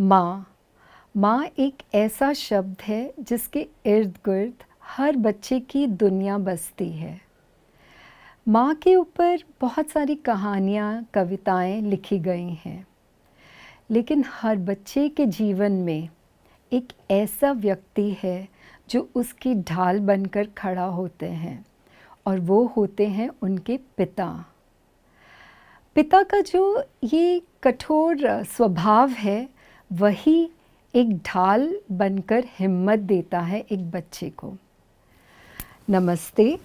माँ। माँ एक ऐसा शब्द है जिसके इर्द गिर्द हर बच्चे की दुनिया बसती है। माँ के ऊपर बहुत सारी कहानियाँ, कविताएं लिखी गई हैं, लेकिन हर बच्चे के जीवन में एक ऐसा व्यक्ति है जो उसकी ढाल बनकर खड़ा होते हैं, और वो होते हैं उनके पिता। पिता का जो ये कठोर स्वभाव है, वही एक ढाल बनकर हिम्मत देता है एक बच्चे को। नमस्ते,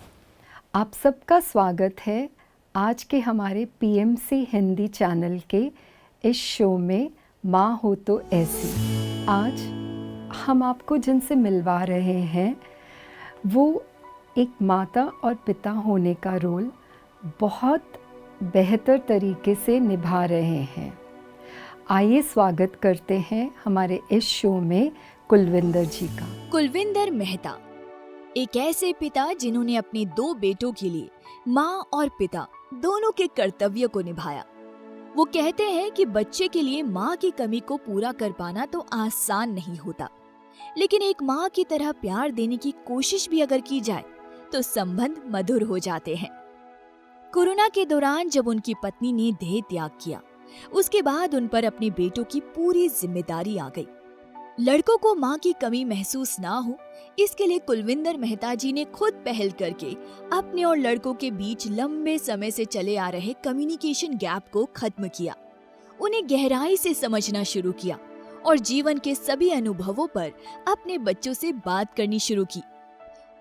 आप सबका स्वागत है आज के हमारे पीएमसी हिंदी चैनल के इस शो में माँ हो तो ऐसी। आज हम आपको जिनसे मिलवा रहे हैं वो एक माता और पिता होने का रोल बहुत बेहतर तरीके से निभा रहे हैं। आइए स्वागत करते हैं हमारे इस शो में कुलविंदर जी का। कुलविंदर मेहता एक ऐसे पिता जिन्होंने अपने दो बेटों के लिए माँ और पिता दोनों के कर्तव्य को निभाया। वो कहते हैं कि बच्चे के लिए माँ की कमी को पूरा कर पाना तो आसान नहीं होता, लेकिन एक माँ की तरह प्यार देने की कोशिश भी अगर की जाए तो संबंध मधुर हो जाते हैं। कोरोना के दौरान जब उनकी पत्नी ने देह त्याग किया, उसके बाद उन पर अपने बेटों की पूरी जिम्मेदारी आ गई। लड़कों को माँ की कमी महसूस ना हो, इसके लिए कुलविंदर मेहता जी ने खुद पहल करके अपने और लड़कों के बीच लंबे समय से चले आ रहे कम्युनिकेशन गैप को खत्म किया। उन्हें गहराई से समझना शुरू किया और जीवन के सभी अनुभवों पर अपने बच्चों से बात करनी शुरू की।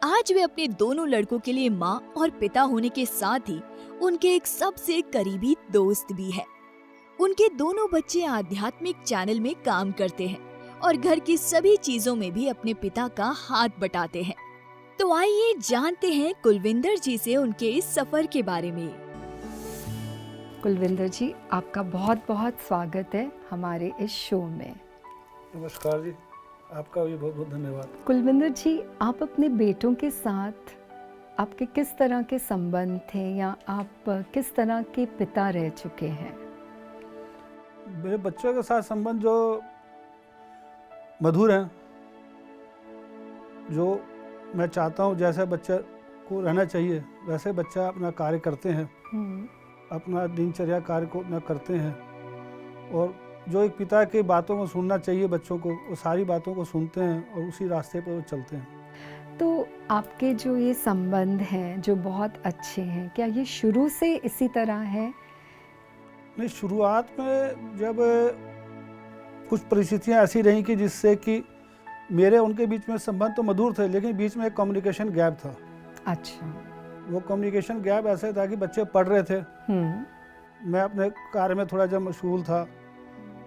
आज वे अपने दोनों लड़कों के लिए माँ और पिता होने के साथ ही उनके एक सबसे करीबी दोस्त भी है। उनके दोनों बच्चे आध्यात्मिक चैनल में काम करते हैं और घर की सभी चीजों में भी अपने पिता का हाथ बटाते हैं। तो आइए जानते हैं कुलविंदर जी से उनके इस सफर के बारे में। कुलविंदर जी, आपका बहुत बहुत स्वागत है हमारे इस शो में। नमस्कार जी, आपका भी बहुत बहुत धन्यवाद। कुलविंदर जी, आप अपने बेटों के साथ आपके किस तरह के संबंध थे, या आप किस तरह के पिता रह चुके हैं? मेरे बच्चों के साथ संबंध जो मधुर हैं, जो मैं चाहता हूँ जैसे बच्चे को रहना चाहिए वैसे बच्चा अपना कार्य करते हैं, अपना दिनचर्या कार्य को अपना करते हैं, और जो एक पिता की बातों को सुनना चाहिए बच्चों को, वो सारी बातों को सुनते हैं और उसी रास्ते पर वो चलते हैं। तो आपके जो ये संबंध हैं जो बहुत अच्छे हैं, क्या ये शुरू से इसी तरह है? नहीं, शुरुआत में जब कुछ परिस्थितियाँ ऐसी रहीं कि जिससे कि मेरे उनके बीच में संबंध तो मधुर थे, लेकिन बीच में एक कम्युनिकेशन गैप था। अच्छा। वो कम्युनिकेशन गैप ऐसे था कि बच्चे पढ़ रहे थे, मैं अपने कार्य में थोड़ा जब मशगूल था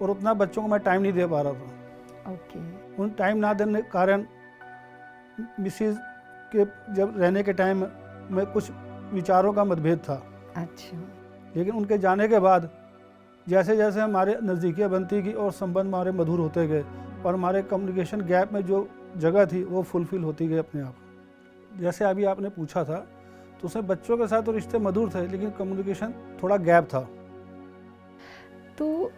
और उतना बच्चों को मैं टाइम नहीं दे पा रहा था। ओके। उन टाइम ना देने के कारण मिसेज के जब रहने के टाइम में कुछ विचारों का मतभेद था। अच्छा। लेकिन उनके जाने के बाद जैसे जैसे हमारे नज़दीकियाँ बनती गई और संबंध हमारे मधुर होते गए, और हमारे कम्युनिकेशन गैप में जो जगह थी वो फुलफिल होती गई अपने आप। जैसे अभी आपने पूछा था, तो उसमें बच्चों के साथ तो रिश्ते मधुर थे, लेकिन कम्युनिकेशन थोड़ा गैप था। तो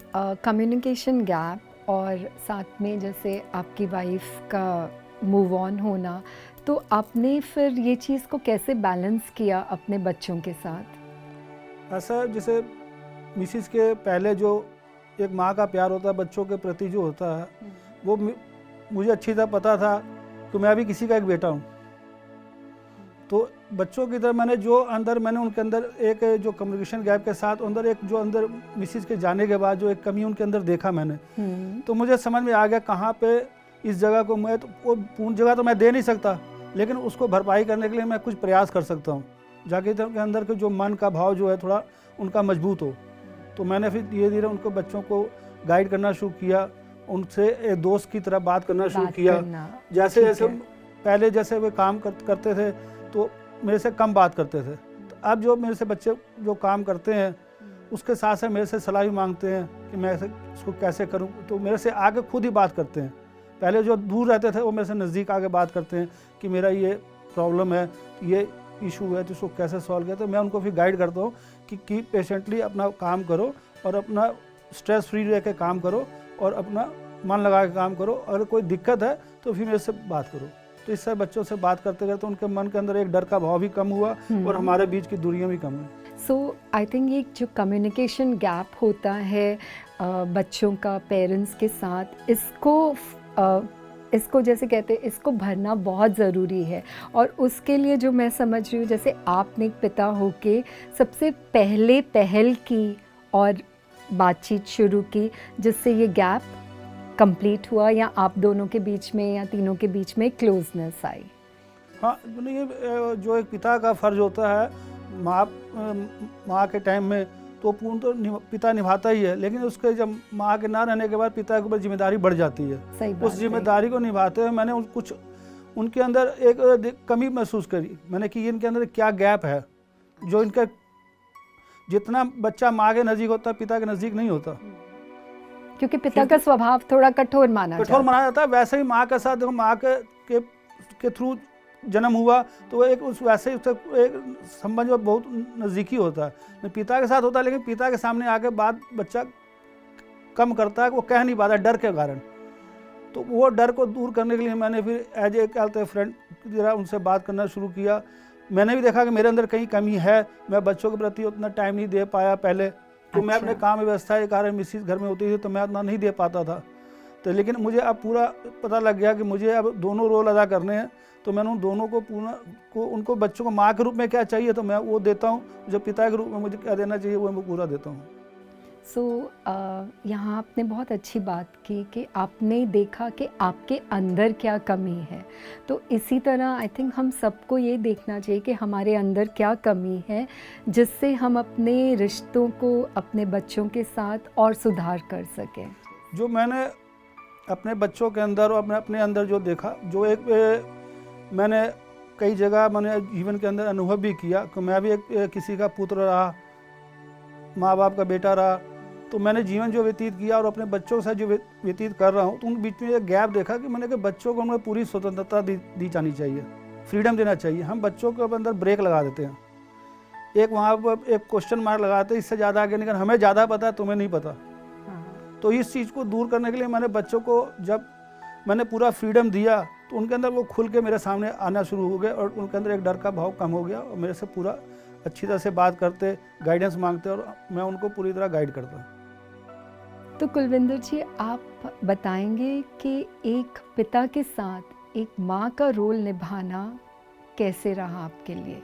कम्युनिकेशन गैप और साथ में जैसे आपकी वाइफ का मूव ऑन होना, तो आपने फिर ये चीज़ को कैसे बैलेंस किया अपने बच्चों के साथ? ऐसा जैसे मिसिस के पहले जो एक माँ का प्यार होता है बच्चों के प्रति जो होता है, वो मुझे अच्छी तरह पता था कि मैं अभी किसी का एक बेटा हूँ। तो बच्चों की तरह मैंने उनके अंदर एक जो कम्युनिकेशन गैप के साथ अंदर मिसिस के जाने के बाद जो एक कमी उनके अंदर देखा मैंने, तो मुझे समझ में आ गया कहाँ पे इस जगह को मैं तो वो पूर्ण जगह तो मैं दे नहीं सकता, लेकिन उसको भरपाई करने के लिए मैं कुछ प्रयास कर सकता हूँ, जाके के अंदर के जो मन का भाव जो है थोड़ा उनका मजबूत हो। तो मैंने फिर धीरे धीरे उनको बच्चों को गाइड करना शुरू किया, उनसे एक दोस्त की तरह बात करना शुरू किया। जैसे जैसे पहले जैसे वे काम करते थे तो मेरे से कम बात करते थे, तो अब जो मेरे से बच्चे जो काम करते हैं उसके साथ साथ मेरे से सलाह भी मांगते हैं कि मैं इसको कैसे करूं, तो मेरे से आगे खुद ही बात करते हैं। पहले जो दूर रहते थे वो मेरे से नज़दीक आके बात करते हैं कि मेरा ये प्रॉब्लम है, ये इशू है, तो इसको कैसे सॉल्व किया। तो मैं उनको फिर गाइड करता हूँ कि पेशेंटली अपना काम करो और अपना स्ट्रेस फ्री रह के काम करो और अपना मन लगा के काम करो, अगर कोई दिक्कत है तो फिर मेरे से बात करो। तो इससे बच्चों से बात करते करते उनके मन के अंदर एक डर का भाव भी कम हुआ और हमारे बीच की दूरियां भी कम हुई। सो आई थिंक ये जो कम्युनिकेशन गैप होता है बच्चों का पेरेंट्स के साथ, इसको जैसे कहते हैं इसको भरना बहुत ज़रूरी है। और उसके लिए जो मैं समझ रही हूँ, जैसे आपने एक पिता होके सबसे पहले पहल की और बातचीत शुरू की, जिससे ये गैप कंप्लीट हुआ या आप दोनों के बीच में या तीनों के बीच में क्लोजनेस आई। हाँ, ये जो एक पिता का फ़र्ज होता है माँ के टाइम में, तो पूर्ण तो पिता निभाता ही है, लेकिन उसके जब माँ के ना रहने के बाद पिता के ऊपर जिम्मेदारी बढ़ जाती है। सही बात उस जिम्मेदारी को निभाते हुए मैंने कुछ उनके अंदर एक कमी महसूस करी मैंने कि इनके अंदर क्या गैप है, जो इनका जितना बच्चा माँ के नज़दीक होता है पिता के नज़दीक नहीं होता, क्योंकि पिता का स्वभाव थोड़ा कठोर माना जाता है। वैसे ही माँ के साथ देखो, माँ के थ्रू जन्म हुआ तो एक उस वैसे ही उससे एक संबंध बहुत नज़दीकी होता है। पिता के साथ होता है, लेकिन पिता के सामने आके बात बच्चा कम करता है, वो कह नहीं पाता डर के कारण। तो वो डर को दूर करने के लिए मैंने फिर एज ए क्या कहते हैं फ्रेंड की तरह उनसे बात करना शुरू किया। मैंने भी देखा कि मेरे अंदर कहीं कमी है, मैं बच्चों के प्रति उतना टाइम नहीं दे पाया पहले। तो मैं अपने काम व्यवस्था के कारण मिसिस घर में होती थी तो मैं उतना नहीं दे पाता था। तो लेकिन मुझे अब पूरा पता लग गया कि मुझे अब दोनों रोल अदा करने हैं, तो मैंने उन दोनों को उनको बच्चों को माँ के रूप में क्या चाहिए तो मैं वो देता हूँ, जो पिता के रूप में मुझे क्या देना चाहिए वो मैं पूरा देता हूँ। सो यहाँ आपने बहुत अच्छी बात की कि आपने देखा कि आपके अंदर क्या कमी है। तो इसी तरह आई थिंक हम सबको ये देखना चाहिए कि हमारे अंदर क्या कमी है, जिससे हम अपने रिश्तों को अपने बच्चों के साथ और सुधार कर सकें। जो मैंने अपने बच्चों के अंदर और अपने अंदर जो देखा, जो एक मैंने कई जगह मैंने जीवन के अंदर अनुभव भी किया कि मैं भी एक किसी का पुत्र रहा, माँ बाप का बेटा रहा। तो मैंने जीवन जो व्यतीत किया और अपने बच्चों के साथ जो व्यतीत कर रहा हूँ, तो उन बीच में एक गैप देखा कि मैंने कि बच्चों को हमें पूरी स्वतंत्रता दी जानी चाहिए, फ्रीडम देना चाहिए। हम बच्चों के अंदर ब्रेक लगा देते हैं, एक वहाँ पर एक क्वेश्चन मार्क लगाते हैं, इससे ज़्यादा आगे निकल, हमें ज़्यादा पता है तुम्हें नहीं पता। तो इस चीज़ को दूर करने के लिए मैंने बच्चों को जब मैंने पूरा फ्रीडम दिया तो उनके अंदर वो खुल के मेरे सामने आना शुरू हो गए और उनके अंदर एक डर का भाव कम हो गया और मेरे से पूरा अच्छी तरह से बात करते, गाइडेंस मांगते और मैं उनको पूरी तरह गाइड करता। तो कुलविंदर जी, आप बताएंगे कि एक पिता के साथ एक माँ का रोल निभाना कैसे रहा आपके लिए?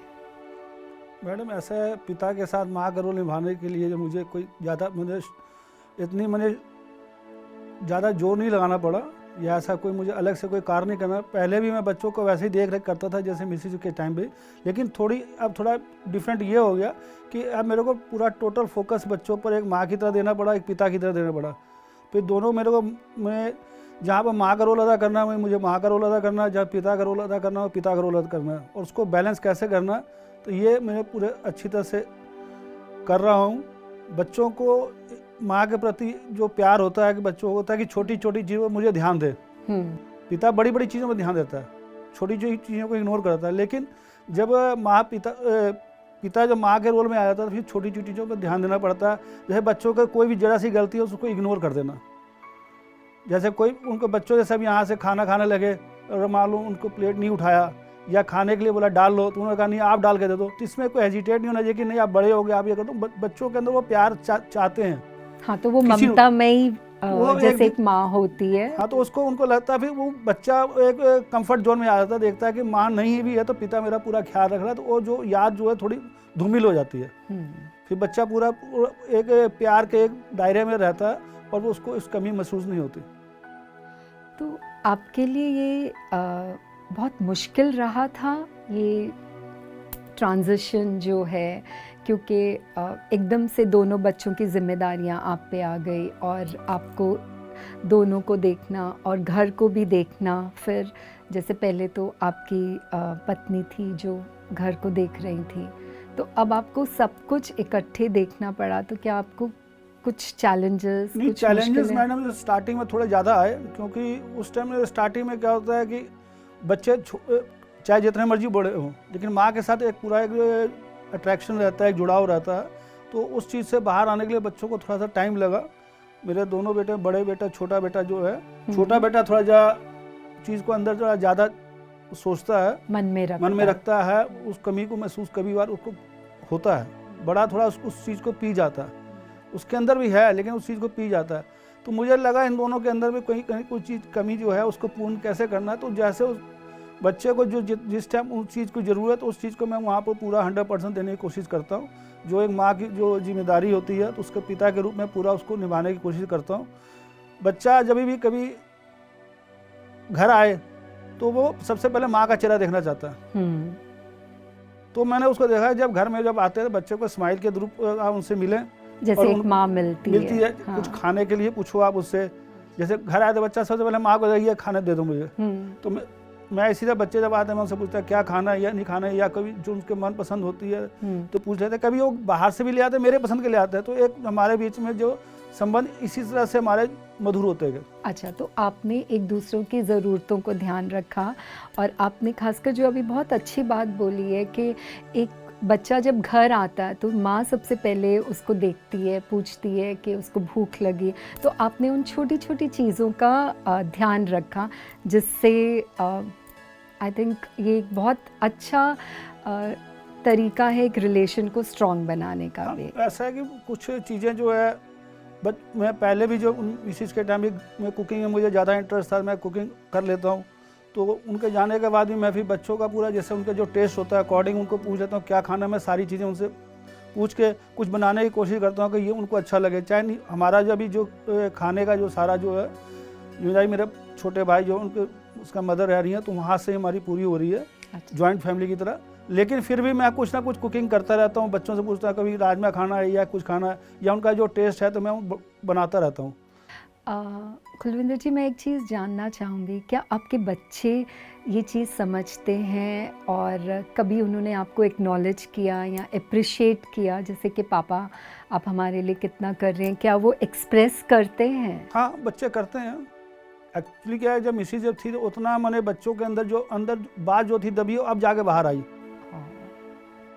मैडम, ऐसा है, पिता के साथ माँ का रोल निभाने के लिए जो मुझे कोई ज़्यादा मैंने ज़्यादा जोर नहीं लगाना पड़ा या ऐसा कोई मुझे अलग से कोई कार्य नहीं करना। पहले भी मैं बच्चों को वैसे ही देख रेख करता था जैसे मिसिस के टाइम पे, लेकिन अब थोड़ा डिफरेंट ये हो गया कि अब मेरे को पूरा टोटल फोकस बच्चों पर एक माँ की तरह देना पड़ा, एक पिता की तरह देना पड़ा। फिर दोनों मेरे को मैं जहाँ पर माँ का रोल अदा करना है मुझे माँ का रोल अदा करना है, जहाँ पिता का रोल अदा करना है पिता का रोल अदा करना है, और उसको बैलेंस कैसे करना, तो ये मैं पूरे अच्छी तरह से कर रहा हूँ। बच्चों को माँ के प्रति जो प्यार होता है कि बच्चों को होता है कि छोटी छोटी चीज़ों पर मुझे ध्यान दे। पिता बड़ी बड़ी चीज़ों पर ध्यान देता है, छोटी छोटी चीज़ों को इग्नोर करता है। लेकिन जब पिता जब माँ के रोल में आ जाता है तो फिर छोटी छोटी चीज़ों पर ध्यान देना पड़ता है। जैसे बच्चों का कोई भी जरा सी गलती हो उसको इग्नोर कर देना। जैसे कोई उनको बच्चों जैसे अब यहाँ से खाना खाने लगे और मान लो उनको प्लेट नहीं उठाया या खाने के लिए बोला डाल लो, तो उन्होंने कहा नहीं आप डाल के दे दो, तो इसमें कोई हेजिटेट नहीं होना चाहिए कि नहीं आप बड़े हो गए आप ये कर दो। बच्चों के अंदर वो प्यार चाहते हैं। हाँ, तो वो ममता में ही जैसे एक माँ होती है। हाँ, तो उसको उनको लगता है, फिर वो बच्चा एक कंफर्ट जोन में आ जाता है, देखता है कि माँ नहीं भी है तो पिता मेरा पूरा ख्याल रख रहा है, तो वो जो याद जो है थोड़ी धूमिल हो जाती है। फिर बच्चा पूरा एक प्यार के एक दायरे में रहता है और वो उसको इस कमी महसूस नहीं होती। तो आपके लिए ये बहुत मुश्किल रहा था ये ट्रांजिशन जो है, क्योंकि एकदम से दोनों बच्चों की जिम्मेदारियां आप पे आ गई और आपको दोनों को देखना और घर को भी देखना। फिर जैसे पहले तो आपकी पत्नी थी जो घर को देख रही थी, तो अब आपको सब कुछ इकट्ठे देखना पड़ा। तो क्या आपको कुछ चैलेंजेस? नहीं, चैलेंजेस मैडम स्टार्टिंग में थोड़े ज़्यादा आए, क्योंकि उस टाइम में स्टार्टिंग में क्या होता है कि बच्चे चाहे जितने मर्जी बड़े हों, लेकिन माँ के साथ एक पूरा एक अट्रैक्शन रहता है, एक जुड़ाव रहता है। तो उस चीज़ से बाहर आने के लिए बच्चों को थोड़ा सा टाइम लगा। मेरे दोनों बेटे, बड़े बेटा छोटा बेटा जो है, छोटा बेटा थोड़ा जा चीज़ को अंदर थोड़ा ज़्यादा सोचता है, मन में रखता है, उस कमी को महसूस कभी बार उसको होता है। बड़ा थोड़ा उस चीज़ को पी जाता है, उसके अंदर भी है लेकिन उस चीज़ को पी जाता है। तो मुझे लगा इन दोनों के अंदर में कहीं कहीं कोई चीज़ कमी जो है उसको पूर्ण कैसे करना है। तो जैसे उस बच्चे को जो जिस टाइम उस चीज़ की ज़रूरत, उस चीज़ को मैं वहाँ पर पूरा 100% देने की कोशिश करता हूँ। जो एक माँ की जो जिम्मेदारी होती है तो उसके पिता के रूप में पूरा उसको निभाने की कोशिश करता हूँ। बच्चा जब भी कभी घर आए तो वो सबसे पहले माँ का चेहरा देखना चाहता है। तो मैंने उसको देखा जब घर में जब आते हैं बच्चे को स्माइल के रूप उनसे मिलें, जैसे एक माँ मिलती है। हाँ। कुछ खाने के लिए पूछो आप उससे, जैसे घर आए तो बच्चा सबसे पहले माँ को देखिए खाने दे दो मुझे। तो मैं इसी तरह बच्चे जब आते हैं मैं उनसे पूछता क्या खाना है या नहीं खाना है, या कभी जो उनके मन पसंद होती है तो पूछ लेते। कभी वो बाहर से भी ले आते, मेरे पसंद के ले आते हैं। तो एक हमारे बीच में जो संबंध इसी तरह से हमारे मधुर होते गए। अच्छा, तो आपने एक दूसरों की ज़रूरतों को ध्यान रखा, और आपने खासकर जो अभी बहुत अच्छी बात बोली है कि एक बच्चा जब घर आता है तो माँ सबसे पहले उसको देखती है, पूछती है कि उसको भूख लगी। तो आपने उन छोटी छोटी चीज़ों का ध्यान रखा, जिससे आई थिंक ये एक बहुत अच्छा तरीका है एक रिलेशन को स्ट्रॉन्ग बनाने का भी। ऐसा है कि कुछ चीज़ें जो है मैं पहले भी जो मिसिस के टाइम में कुकिंग में मुझे ज़्यादा इंटरेस्ट था, मैं कुकिंग कर लेता हूँ। तो उनके जाने के बाद भी मैं फिर बच्चों का पूरा जैसे उनके जो टेस्ट होता है अकॉर्डिंग उनको पूछ लेता हूँ क्या खाना। मैं सारी चीज़ें उनसे पूछ के कुछ बनाने की कोशिश करता हूँ कि ये उनको अच्छा लगे। चाहे नहीं हमारा जो अभी जो खाने का जो सारा जो है जिम्मेदारी, मेरे छोटे भाई जो उनके उसका मदर रह रही है तो वहाँ से हमारी पूरी हो रही है जॉइंट फैमिली की तरह। लेकिन फिर भी मैं कुछ ना कुछ कुकिंग करता रहता हूँ, बच्चों से पूछता हूँ कभी राजमा खाना है या कुछ खाना है, या उनका जो टेस्ट है तो मैं बनाता रहता हूँ। कुलविंदर जी, मैं एक चीज़ जानना चाहूँगी, क्या आपके बच्चे ये चीज़ समझते हैं और कभी उन्होंने आपको एक्नॉलेज किया या अप्रिशिएट किया, जैसे कि पापा आप हमारे लिए कितना कर रहे हैं, क्या वो एक्सप्रेस करते हैं? हाँ, बच्चे करते हैं। एक्चुअली क्या है, जब मिसिज जब थी उतना मैंने बच्चों के अंदर बात जो थी दबी अब जाके बाहर आई।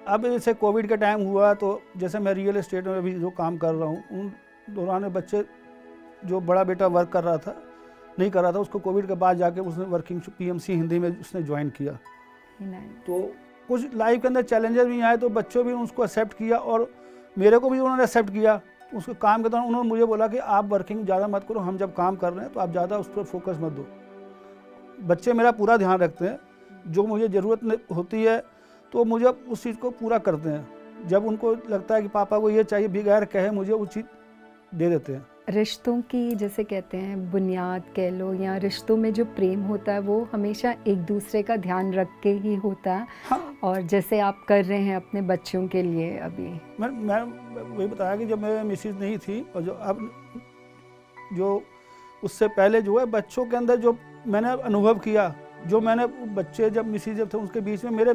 अब जैसे कोविड का टाइम हुआ तो जैसे मैं रियल एस्टेट में भी जो काम कर रहा हूँ, उन दौरान बच्चे जो बड़ा बेटा वर्क कर रहा था नहीं कर रहा था, उसको कोविड के बाद जाके उसने वर्किंग PMC हिंदी में उसने ज्वाइन किया। तो कुछ लाइफ के अंदर चैलेंजेस भी आए तो बच्चों भी उसको एक्सेप्ट किया और मेरे को भी उन्होंने एक्सेप्ट किया। उसके काम के दौरान उन्होंने मुझे बोला कि आप वर्किंग ज़्यादा मत करो, हम जब काम कर रहे हैं तो आप ज़्यादा उस पर फोकस मत दो। बच्चे मेरा पूरा ध्यान रखते हैं, जो मुझे ज़रूरत होती है तो मुझे उस चीज़ को पूरा करते हैं। जब उनको लगता है कि पापा को ये चाहिए बगैर कहे मुझे वो चीज़ दे देते हैं। रिश्तों की जैसे कहते हैं बुनियाद कह लो, या रिश्तों में जो प्रेम होता है वो हमेशा एक दूसरे का ध्यान रख के ही होता है। हाँ। और जैसे आप कर रहे हैं अपने बच्चों के लिए अभी। मैं वही बताया कि जब मेरी मिसेज नहीं थी और जो अब जो उससे पहले जो है बच्चों के अंदर जो मैंने अनुभव किया, जो मैंने बच्चे जब मिसेज जब थे उसके बीच में मेरे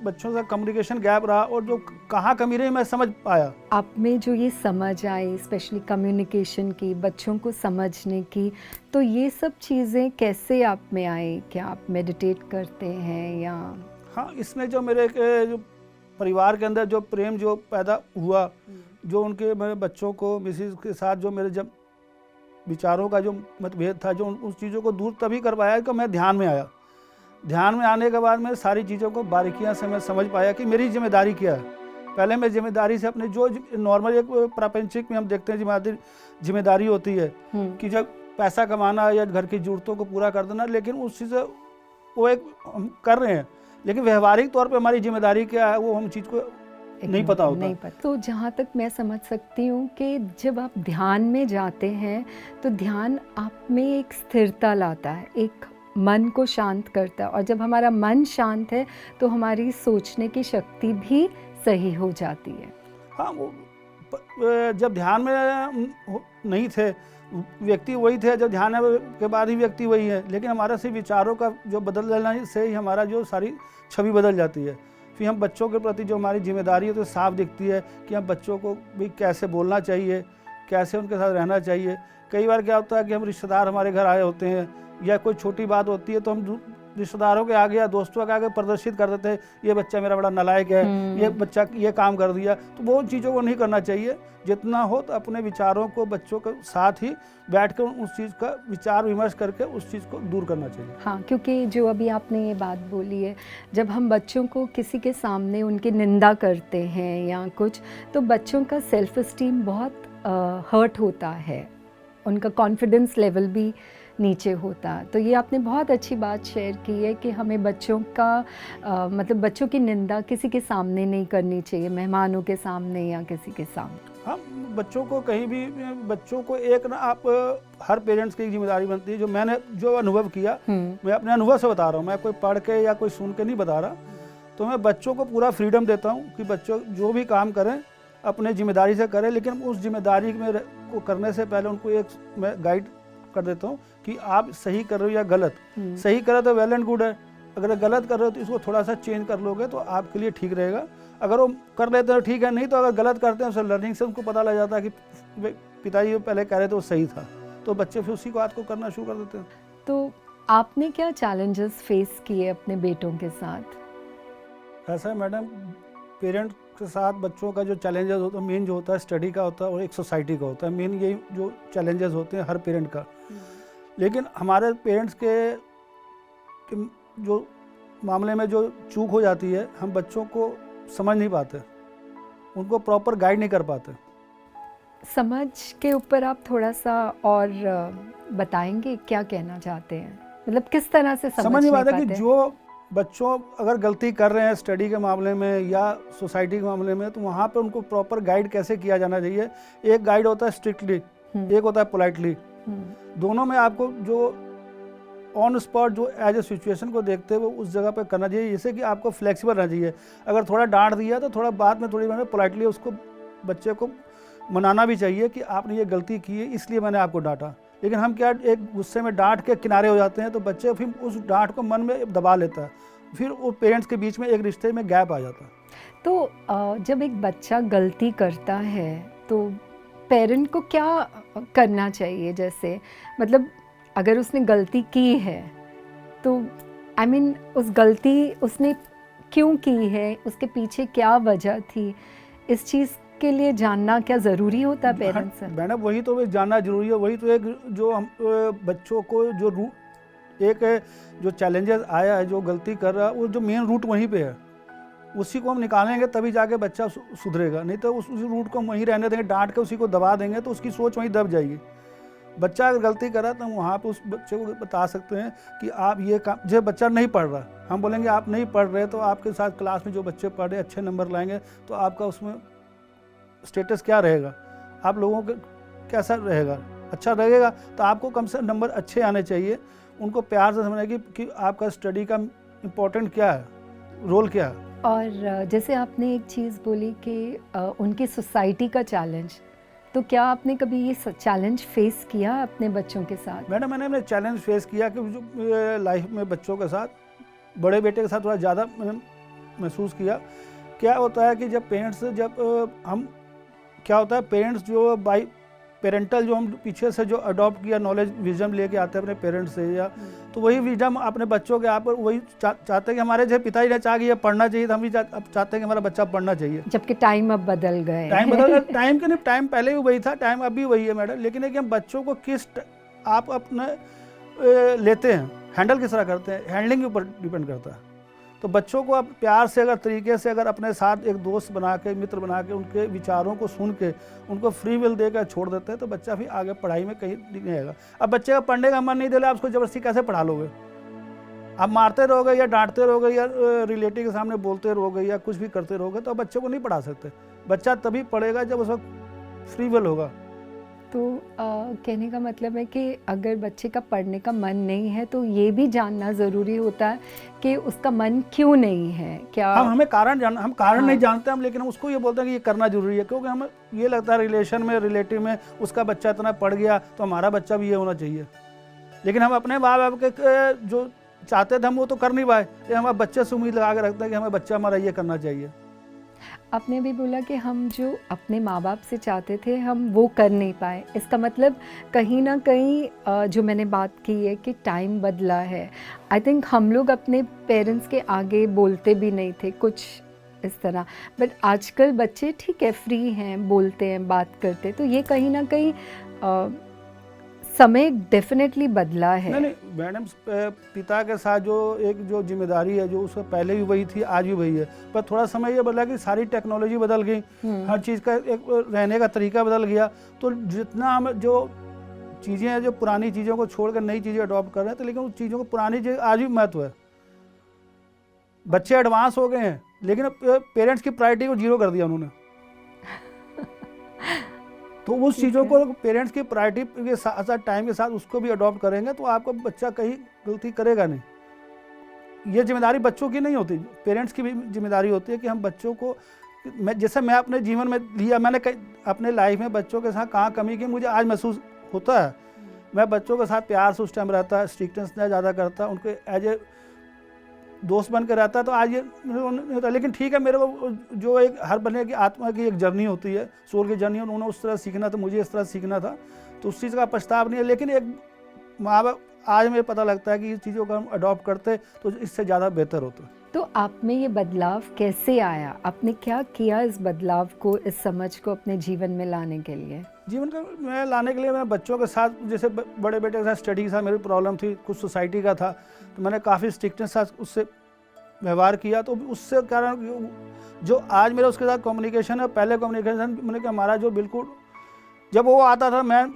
बच्चों से कम्युनिकेशन गैप रहा और जो कहाँ कमी रही मैं समझ पाया। आप में जो ये समझ आई स्पेशली कम्युनिकेशन की, बच्चों को समझने की, तो ये सब चीज़ें कैसे आप में आई? क्या आप मेडिटेट करते हैं या? हाँ, इसमें जो मेरे जो परिवार के अंदर जो प्रेम जो पैदा हुआ, जो उनके मेरे बच्चों को मिसेज के साथ जो मेरे जब विचारों का जो मतभेद था, जो उस चीज़ों को दूर तभी कर पाया कि मैं ध्यान में आया। ध्यान में आने के बाद मैं सारी चीज़ों को बारीकियां से मैं समझ पाया कि मेरी जिम्मेदारी क्या है। पहले मैं जिम्मेदारी से अपने जो नॉर्मल एक प्रापंचिक में हम देखते हैं जिम्मेदारी होती है कि जब पैसा कमाना या घर की ज़रूरतों को पूरा कर देना, लेकिन उस चीज़ वो एक हम कर रहे हैं, लेकिन व्यवहारिक तौर पे हमारी जिम्मेदारी क्या है वो हम चीज़ को नहीं पता होता। तो जहाँ तक मैं समझ सकती हूँ कि जब आप ध्यान में जाते हैं तो ध्यान आप में एक स्थिरता लाता है, एक मन को शांत करता है, और जब हमारा मन शांत है तो हमारी सोचने की शक्ति भी सही हो जाती है। हाँ, वो जब ध्यान में नहीं थे व्यक्ति वही थे, जब ध्यान के बाद ही व्यक्ति वही है, लेकिन हमारा सिर्फ विचारों का जो बदलने से ही हमारा जो सारी छवि बदल जाती है। फिर हम बच्चों के प्रति जो हमारी जिम्मेदारी है तो साफ दिखती है कि हम बच्चों को भी कैसे बोलना चाहिए, कैसे उनके साथ रहना चाहिए। कई बार क्या होता है कि हम रिश्तेदार हमारे घर आए होते हैं या कोई छोटी बात होती है तो हम रिश्तेदारों के आगे या दोस्तों के आगे प्रदर्शित कर देते हैं, ये बच्चा मेरा बड़ा नालायक है, ये बच्चा ये काम कर दिया, तो वो चीज़ों को नहीं करना चाहिए। जितना हो तो अपने विचारों को बच्चों के साथ ही बैठ कर उस चीज़ का विचार विमर्श करके उस चीज़ को दूर करना चाहिए। हाँ, क्योंकि जो अभी आपने ये बात बोली है, जब हम बच्चों को किसी के सामने उनकी निंदा करते हैं या कुछ, तो बच्चों का सेल्फ इस्टीम बहुत हर्ट होता है, उनका कॉन्फिडेंस लेवल भी नीचे होता। तो ये आपने बहुत अच्छी बात शेयर की है कि हमें बच्चों का मतलब बच्चों की निंदा किसी के सामने नहीं करनी चाहिए, मेहमानों के सामने या किसी के सामने। हाँ, बच्चों को कहीं भी, बच्चों को एक ना, आप हर पेरेंट्स की जिम्मेदारी बनती है। जो मैंने जो अनुभव किया, मैं अपने अनुभव से बता रहा हूँ, मैं कोई पढ़ के या कोई सुन के नहीं बता रहा। तो मैं बच्चों को पूरा फ्रीडम देता हूँ कि बच्चों जो भी काम करें अपने जिम्मेदारी से करें, लेकिन उस जिम्मेदारी में को करने से पहले उनको एक मैं गाइड कर देता हूँ कि आप सही कर रहे हो या गलत। सही करे तो वेल एंड गुड है, अगर गलत कर रहे हो तो इसको थोड़ा सा चेंज कर लोगे तो आपके लिए ठीक रहेगा। अगर वो कर लेते हैं तो ठीक है, नहीं तो अगर गलत करते हैं तो लर्निंग से उनको पता लग जाता है कि पिताजी पहले कह रहे थे वो सही था, तो बच्चे फिर उसी बात को करना शुरू कर देते हैं। तो आपने क्या चैलेंजेस फेस किए अपने बेटों के साथ? ऐसा है मैडम, पेरेंट्स के साथ बच्चों का जो चैलेंजेस होता है, मेन जो होता है स्टडी का होता है और एक सोसाइटी का होता है। मेन यही जो चैलेंजेस होते हैं हर पेरेंट का। लेकिन हमारे पेरेंट्स के जो मामले में जो चूक हो जाती है, हम बच्चों को समझ नहीं पाते, उनको प्रॉपर गाइड नहीं कर पाते। समझ के ऊपर आप थोड़ा सा और बताएंगे, क्या कहना चाहते हैं? मतलब किस तरह से समझ नहीं पाते? कि जो बच्चों अगर गलती कर रहे हैं स्टडी के मामले में या सोसाइटी के मामले में, तो वहाँ पे उनको प्रॉपर गाइड कैसे किया जाना चाहिए। एक गाइड होता है स्ट्रिक्टली, एक होता है पोलाइटली। दोनों में आपको जो ऑन स्पॉट जो एज ए सिचुएशन को देखते हुए उस जगह पे करना चाहिए, जैसे कि आपको फ्लेक्सिबल रहना चाहिए। अगर थोड़ा डांट दिया तो थोड़ा बाद में थोड़ी मैंने पोलाइटली उसको बच्चे को मनाना भी चाहिए कि आपने ये गलती की है इसलिए मैंने आपको डांटा। लेकिन हम क्या एक गुस्से में डांट के किनारे हो जाते हैं, तो बच्चे फिर उस डांट को मन में दबा लेता है, फिर वो पेरेंट्स के बीच में एक रिश्ते में गैप आ जाता है। तो जब एक बच्चा गलती करता है तो पेरेंट को क्या करना चाहिए? जैसे मतलब अगर उसने गलती की है तो आई मीन उस गलती उसने क्यों की है, उसके पीछे क्या वजह थी, इस चीज़ के लिए जानना क्या ज़रूरी होता है पेरेंट्स से? मैडम वही तो जानना जरूरी है। वही तो एक जो हम बच्चों को जो एक जो चैलेंजेस आया है, जो गलती कर रहा है, वो जो मेन रूट वहीं पे है, उसी को हम निकालेंगे तभी जाके बच्चा सुधरेगा। नहीं तो उस रूट को वहीं रहने देंगे, डांट के उसी को दबा देंगे तो उसकी सोच वहीं दब जाएगी। बच्चा अगर गलती कर रहा है तो हम वहाँ पे उस बच्चे को बता सकते हैं कि आप ये काम, जब बच्चा नहीं पढ़ रहा, हम बोलेंगे आप नहीं पढ़ रहे, तो आपके साथ क्लास में जो बच्चे पढ़ रहे अच्छे नंबर लाएंगे तो आपका उसमें स्टेटस क्या रहेगा, आप लोगों के कैसा रहेगा, अच्छा रहेगा। तो आपको कम से नंबर अच्छे आने चाहिए। उनको प्यार से समझना कि आपका स्टडी का इम्पोर्टेंट क्या है, रोल क्या है। और जैसे आपने एक चीज़ बोली कि उनकी सोसाइटी का चैलेंज, तो क्या आपने कभी ये चैलेंज फेस किया अपने बच्चों के साथ? मैडम मैंने चैलेंज फेस किया कि जो लाइफ में बच्चों के साथ, बड़े बेटे के साथ थोड़ा ज़्यादा मैंने महसूस किया। क्या होता है कि जब पेरेंट्स हम क्या होता है, पेरेंट्स जो बाई पेरेंटल जो हम पीछे से जो अडॉप्ट किया नॉलेज विजडम लेके आते हैं अपने पेरेंट्स से, या तो वही विजडम अपने बच्चों के आप वही चाहते हैं कि हमारे जो पिताजी ने चाह कि ये पढ़ना चाहिए, तो हम भी अब चाहते हैं कि हमारा बच्चा पढ़ना चाहिए। जबकि टाइम अब बदल गए। टाइम बदल गया, टाइम के नहीं, टाइम पहले भी वही था, टाइम अब भी वही है मैडम। लेकिन है कि हम बच्चों को किस आप अपने लेते हैं, हैंडल किस तरह करते हैं, हैंडलिंग के ऊपर डिपेंड करता है। तो बच्चों को आप प्यार से अगर तरीके से अगर अपने साथ एक दोस्त बना के, मित्र बना के, उनके विचारों को सुन के उनको फ्री विल देकर छोड़ देते हैं, तो बच्चा फिर आगे पढ़ाई में कहीं नहीं आएगा। अब बच्चे का पढ़ने का मन नहीं दे रहा, आप उसको ज़बरदस्ती कैसे पढ़ा लोगे? आप मारते रहोगे या डांटते रहोगे या रिलेटिव के सामने बोलते रहोगे या कुछ भी करते रहोगे, तो बच्चे को नहीं पढ़ा सकते। बच्चा तभी पढ़ेगा जब उस वक्त फ्री विल होगा। तो कहने का मतलब है कि अगर बच्चे का पढ़ने का मन नहीं है तो ये भी जानना ज़रूरी होता है कि उसका मन क्यों नहीं है। क्या हमें कारण जानना, हम कारण नहीं जानते हम, लेकिन उसको ये बोलते हैं कि ये करना जरूरी है, क्योंकि हमें ये लगता है रिलेशन में, रिलेटिव में उसका बच्चा इतना पढ़ गया तो हमारा बच्चा भी ये होना चाहिए। लेकिन हम अपने माँ बाप के जो चाहते थे हम वो तो कर नहीं पाए, हमारे बच्चे से उम्मीद लगा के रखते हैं कि हमें बच्चा हमारा ये करना चाहिए। आपने अभी बोला कि हम जो अपने माँ बाप से चाहते थे हम वो कर नहीं पाए, इसका मतलब कहीं ना कहीं जो मैंने बात की है कि टाइम बदला है। आई थिंक हम लोग अपने पेरेंट्स के आगे बोलते भी नहीं थे कुछ इस तरह, बट आजकल बच्चे ठीक है फ्री हैं, बोलते हैं, बात करते, तो ये कहीं ना कहीं समय डेफिनेटली बदला है। नहीं नहीं मैडम, पिता के साथ जो जो जिम्मेदारी है जो उससे पहले भी वही थी, आज भी वही है, पर थोड़ा समय ये बदला कि सारी टेक्नोलॉजी बदल गई, हर चीज़ का एक रहने का तरीका बदल गया। तो जितना हम जो चीज़ें हैं, जो पुरानी चीज़ों को छोड़कर नई चीज़ें अडॉप्ट कर रहे हैं, तो लेकिन उन चीज़ों को पुरानी चीज़ आज भी महत्व है। बच्चे एडवांस हो गए हैं लेकिन पेरेंट्स की प्रायोरिटी को जीरो कर दिया उन्होंने। तो उस चीज़ों को पेरेंट्स की प्रायोरिटी के साथ साथ टाइम के साथ उसको भी अडॉप्ट करेंगे तो आपका बच्चा कहीं गलती करेगा नहीं। ये जिम्मेदारी बच्चों की नहीं होती, पेरेंट्स की भी जिम्मेदारी होती है कि हम बच्चों को, जैसे मैं अपने जीवन में लिया, मैंने अपने लाइफ में बच्चों के साथ कहाँ कमी की मुझे आज महसूस होता है। मैं बच्चों के साथ प्यार से उस टाइम रहता, स्ट्रिक्टनेस ज़्यादा करता, उनके एज ए दोस्त बन कर रहता, तो आज ये नहीं होता। लेकिन ठीक है, मेरे को जो एक हर बंदे की आत्मा की एक जर्नी होती है, सोल की जर्नी, उन्होंने उस तरह सीखना था, मुझे इस तरह सीखना था, तो उस चीज़ का पछतावा नहीं है। लेकिन एक माँ बाप आज मुझे पता लगता है कि इस चीज़ों को हम अडॉप्ट करते तो इससे ज़्यादा बेहतर होता। तो आप में ये बदलाव कैसे आया? आपने क्या किया इस बदलाव को, इस समझ को अपने जीवन में लाने के लिए? जीवन का मैं लाने के लिए मैं बच्चों के साथ, जैसे बड़े बेटे के साथ स्टडी के साथ मेरी प्रॉब्लम थी, कुछ सोसाइटी का था, तो मैंने काफ़ी स्ट्रिक्टनेस साथ उससे व्यवहार किया। तो उससे कारण जो आज मेरा उसके साथ कम्युनिकेशन है, पहले कम्युनिकेशन मैंने कहा हमारा जो बिल्कुल, जब वो आता था मैं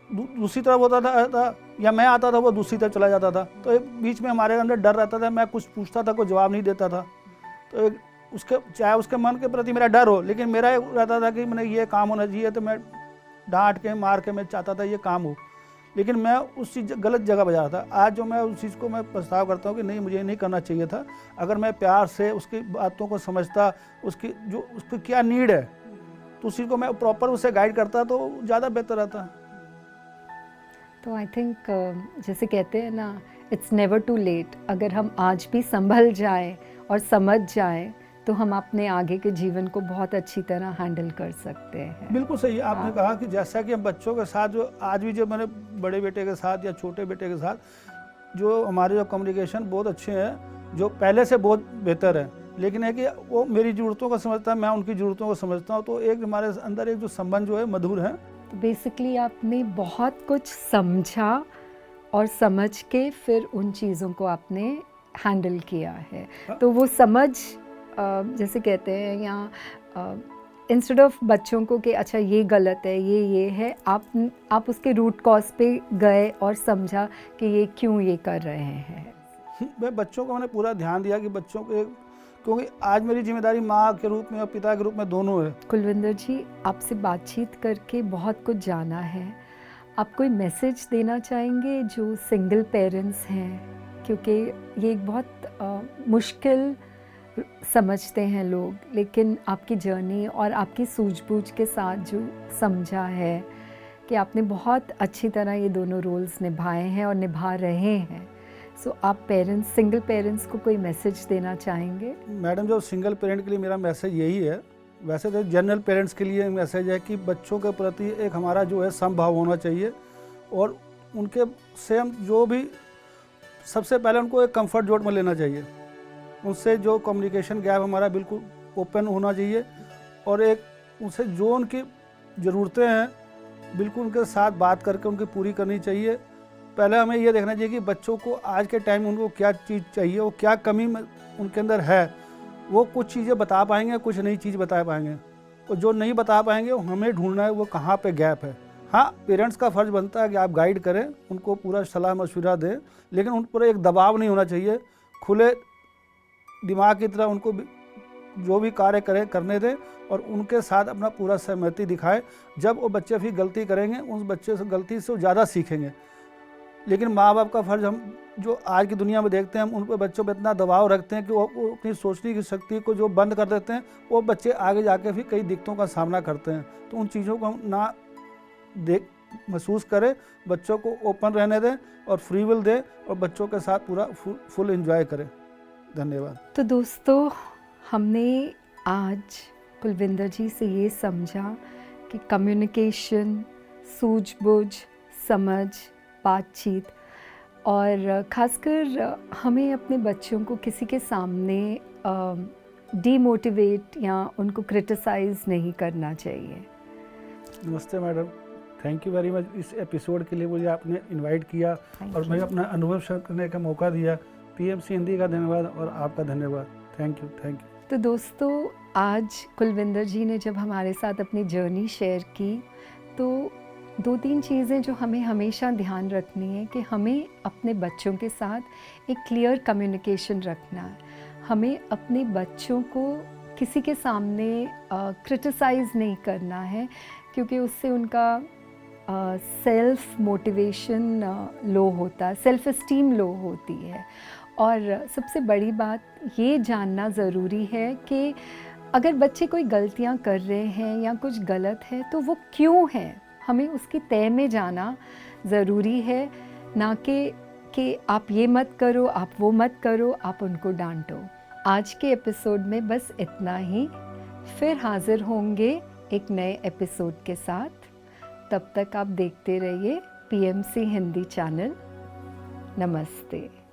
दूसरी तरफ होता था या मैं आता था वो दूसरी तरफ चला जाता था, तो एक बीच में हमारे अंदर डर रहता था, मैं कुछ पूछता था कोई जवाब नहीं देता था। तो एक उसके, चाहे उसके मन के प्रति मेरा डर हो, लेकिन मेरा एक रहता था कि मैंने ये काम होना चाहिए, तो मैं डांट के मार के मैं चाहता था ये काम हो, लेकिन मैं उस चीज़ गलत जगह बजा रहा था। आज जो मैं उस चीज़ को मैं पछतावा करता हूँ कि नहीं, मुझे नहीं करना चाहिए था। अगर मैं प्यार से उसकी बातों को समझता, उसकी जो उसकी क्या नीड है, तो उसी को मैं प्रॉपर उसे गाइड करता तो ज़्यादा बेहतर रहता। तो आई थिंक जैसे कहते हैं ना, इट्स नेवर टू लेट। अगर हम आज भी संभल जाएं और समझ जाएं तो हम अपने आगे के जीवन को बहुत अच्छी तरह हैंडल कर सकते हैं। बिल्कुल सही आपने कहा कि जैसा कि हम बच्चों के साथ जो आज भी, जो मैंने बड़े बेटे के साथ या छोटे बेटे के साथ जो हमारे जो कम्युनिकेशन बहुत अच्छे हैं, जो पहले से बहुत बेहतर है, लेकिन है कि वो मेरी ज़रूरतों को समझता है, मैं उनकी ज़रूरतों को समझता हूँ, तो एक हमारे अंदर एक जो संबंध जो है मधुर है। तो बेसिकली आपने बहुत कुछ समझा और समझ के फिर उन चीज़ों को आपने हैंडल किया है। तो वो समझ जैसे कहते हैं यहाँ, इंस्टेड ऑफ बच्चों को कि अच्छा ये गलत है, ये है, आप उसके रूट कॉज पे गए और समझा कि ये क्यों ये कर रहे हैं। मैं बच्चों को मैंने पूरा ध्यान दिया कि बच्चों को, क्योंकि आज मेरी जिम्मेदारी माँ के रूप में और पिता के रूप में दोनों है। कुलविंदर जी, आपसे बातचीत करके बहुत कुछ जाना है। आप कोई मैसेज देना चाहेंगे जो सिंगल पेरेंट्स हैं, क्योंकि ये एक बहुत मुश्किल समझते हैं लोग, लेकिन आपकी जर्नी और आपकी सूझबूझ के साथ जो समझा है कि आपने बहुत अच्छी तरह ये दोनों रोल्स निभाए हैं और निभा रहे हैं, सो आप पेरेंट्स, सिंगल पेरेंट्स को कोई मैसेज देना चाहेंगे? मैडम, जो सिंगल पेरेंट के लिए मेरा मैसेज यही है, वैसे तो जनरल पेरेंट्स के लिए मैसेज है कि बच्चों के प्रति एक हमारा जो है समभाव होना चाहिए, और उनके से हम जो भी, सबसे पहले उनको एक कंफर्ट जोन में लेना चाहिए। उनसे जो कम्युनिकेशन गैप हमारा बिल्कुल ओपन होना चाहिए, और एक उनसे जो उनकी ज़रूरतें हैं बिल्कुल उनके साथ बात करके उनकी पूरी करनी चाहिए। पहले हमें ये देखना चाहिए कि बच्चों को आज के टाइम में उनको क्या चीज़ चाहिए, वो क्या कमी उनके अंदर है, वो कुछ चीज़ें बता पाएंगे, कुछ नई चीज़ बता पाएंगे, और जो नहीं बता पाएंगे वो हमें ढूंढना है वो कहाँ पे गैप है। हाँ, पेरेंट्स का फ़र्ज़ बनता है कि आप गाइड करें, उनको पूरा सलाह मशवरा दें, लेकिन उन पर एक दबाव नहीं होना चाहिए। खुले दिमाग की तरह उनको जो भी कार्य करने दें, और उनके साथ अपना पूरा सहमति दिखाएं। जब वो बच्चे फिर गलती करेंगे, उस बच्चे से गलती से वो ज़्यादा सीखेंगे। लेकिन माँ बाप का फ़र्ज़, हम जो आज की दुनिया में देखते हैं, हम उन पर बच्चों पर इतना दबाव रखते हैं कि वो अपनी सोचने की शक्ति को जो बंद कर देते हैं, वो बच्चे आगे जाके फिर कई दिक्कतों का सामना करते हैं। तो उन चीज़ों को हम ना महसूस करें, बच्चों को ओपन रहने दें और फ्री विल दें, और बच्चों के साथ पूरा फुल एंजॉय करें। धन्यवाद। तो दोस्तों, हमने आज कुलविंदर जी से ये समझा कि कम्युनिकेशन, सूझबूझ, समझ, बातचीत और ख़ासकर हमें अपने बच्चों को किसी के सामने डीमोटिवेट या उनको क्रिटिसाइज़ नहीं करना चाहिए। नमस्ते madam, thank you very much. इस एपिसोड के लिए मुझे आपने इनवाइट किया और मुझे अपना अनुभव शेयर करने का मौका दिया। पीएमसी हिंदी का धन्यवाद और आपका धन्यवाद। Thank you, thank you. तो दोस्तों, आज कुलविंदर जी ने जब हमारे साथ अपनी जर्नी शेयर की तो 2-3 चीज़ें जो हमें हमेशा ध्यान रखनी है कि हमें अपने बच्चों के साथ एक क्लियर कम्युनिकेशन रखना है। हमें अपने बच्चों को किसी के सामने क्रिटिसाइज़ नहीं करना है, क्योंकि उससे उनका सेल्फ मोटिवेशन लो होता है, सेल्फ इस्टीम लो होती है। और सबसे बड़ी बात ये जानना ज़रूरी है कि अगर बच्चे कोई गलतियाँ कर रहे हैं या कुछ गलत है तो वो क्यों है, हमें उसकी तय में जाना ज़रूरी है, ना कि आप ये मत करो, आप वो मत करो, आप उनको डांटो। आज के एपिसोड में बस इतना ही। फिर हाज़िर होंगे एक नए एपिसोड के साथ। तब तक आप देखते रहिए पीएमसी हिंदी चैनल। नमस्ते।